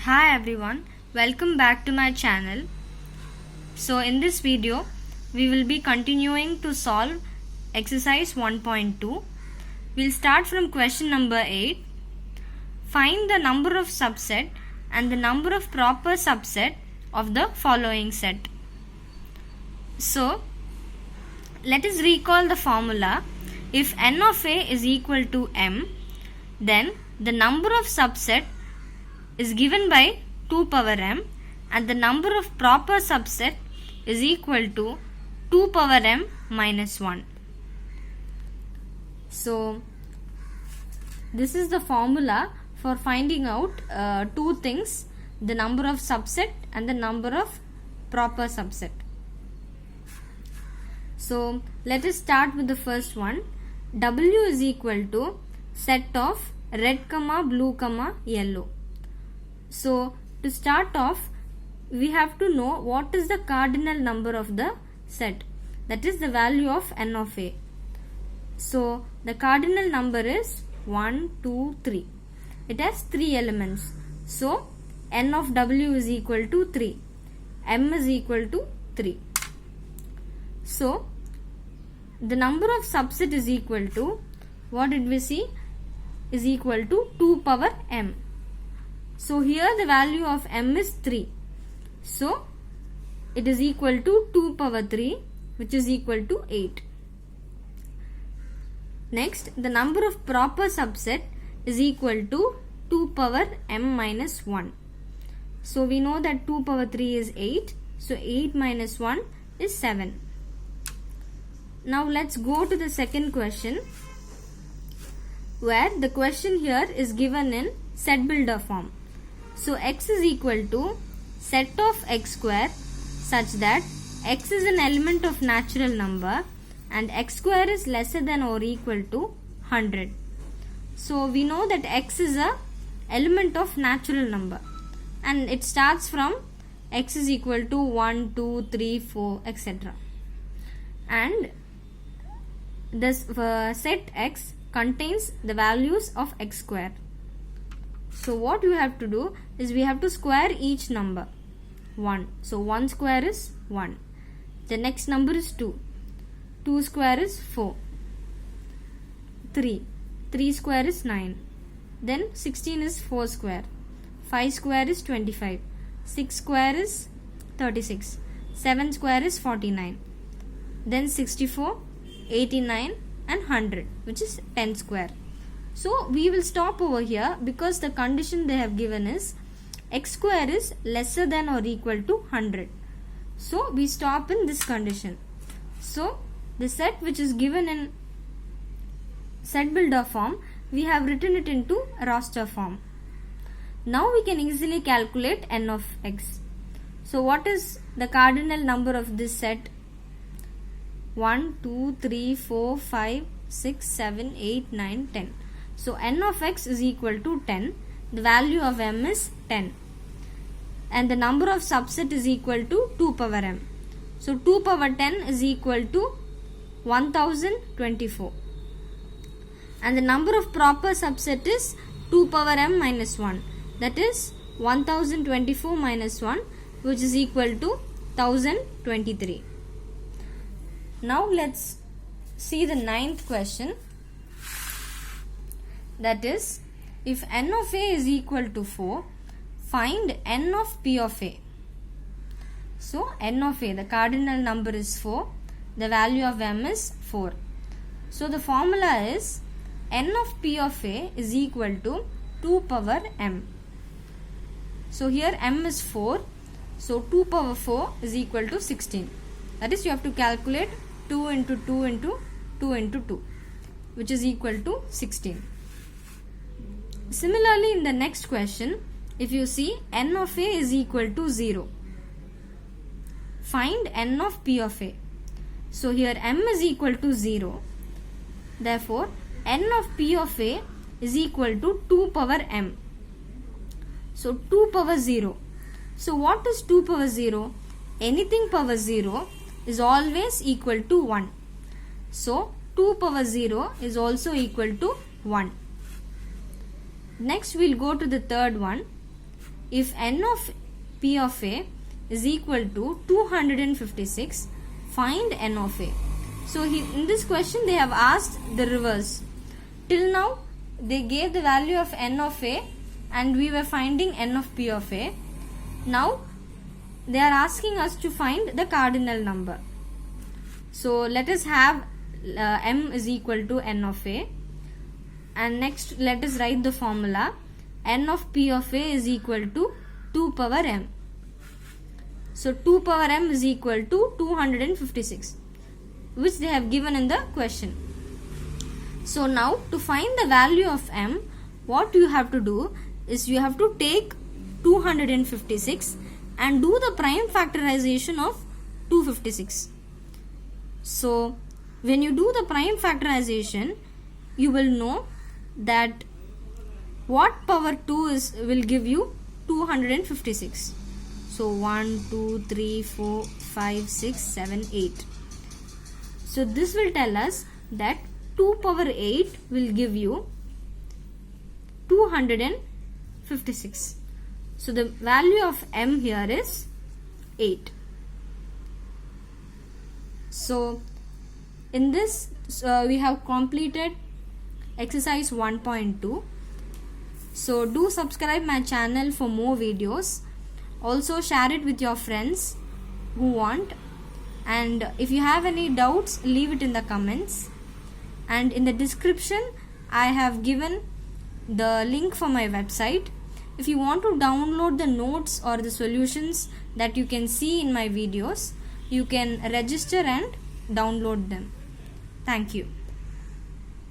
Hi everyone, welcome back to my channel. So in this video, we will be continuing to solve exercise 1.2. We'll start from question number 8. Find the number of subset and the number of proper subset of the following set. So let us recall the formula. If n of a is equal to m, then the number of subset is given by 2 power m and the number of proper subset is equal to 2 power m minus 1. So this is the formula for finding out two things, the number of subset and the number of proper subset. So let us start with the first one. W is equal to set of red comma blue comma yellow. So to start off, we have to know what is the cardinal number of the set, that is the value of n of a. So the cardinal number is 1, 2, 3. It has 3 elements. So n of w is equal to 3. M is equal to 3. So the number of subset is equal to, what did we see, is equal to 2 power m. So here the value of m is 3. So it is equal to 2 power 3, which is equal to 8. Next, the number of proper subset is equal to 2 power m minus 1. So we know that 2 power 3 is 8. So 8 minus 1 is 7. Now let's go to the second question, where the question here is given in set builder form. So x is equal to set of x square such that x is an element of natural number and x square is lesser than or equal to 100. So we know that x is a element of natural number and it starts from x is equal to 1, 2, 3, 4, etc. And this set x contains the values of x square. So what you have to do is we have to square each number. 1. So 1 square is 1. The next number is 2. 2 square is 4. 3. 3 square is 9. Then 16 is 4 square. 5 square is 25. 6 square is 36. 7 square is 49. Then 64, 89 and 100, which is 10 square. So we will stop over here because the condition they have given is x square is lesser than or equal to 100. So we stop in this condition. So the set which is given in set builder form, we have written it into roster form. Now we can easily calculate n of x. So what is the cardinal number of this set? 1, 2, 3, 4, 5, 6, 7, 8, 9, 10. So n of x is equal to 10. The value of m is 10. And the number of subset is equal to 2 power m. So 2 power 10 is equal to 1024. And the number of proper subset is 2 power m minus 1. That is 1024 minus 1, which is equal to 1023. Now let's see the ninth question. That is, if n of a is equal to 4, find n of p of a. So n of a, the cardinal number is 4. The value of m is 4. So the formula is n of p of a is equal to 2 power m. So here m is 4. So 2 power 4 is equal to 16. That is, you have to calculate 2 into 2 into 2 into 2, which is equal to 16. Similarly, in the next question, if you see n of a is equal to 0, find n of p of a. So here m is equal to 0. Therefore, n of p of a is equal to 2 power m. So 2 power 0. So what is 2 power 0? Anything power 0 is always equal to 1. So 2 power 0 is also equal to 1. Next we'll go to the third one. if n of p of a is equal to 256, find n of a. So in this question they have asked the reverse. Till now they gave the value of n of a and we were finding n of p of a. Now they are asking us to find the cardinal number. So let us have m is equal to n of a, and next let us write the formula. N of p of a is equal to 2 power m. So 2 power m is equal to 256, which they have given in the question. So now to find the value of m, what you have to do is you have to take 256 and do the prime factorization of 256. So when you do the prime factorization, you will know that what power 2 will give you 256. So 1, 2, 3, 4, 5, 6, 7, 8. So this will tell us that 2 power 8 will give you 256. So the value of m here is 8. So in this we have completed exercise 1.2. So do subscribe my channel for more videos. Also share it with your friends who want, and if you have any doubts, leave it in the comments. And in the description I have given the link for my website. If you want to download the notes or the solutions that you can see in my videos, you can register and download them. Thank you.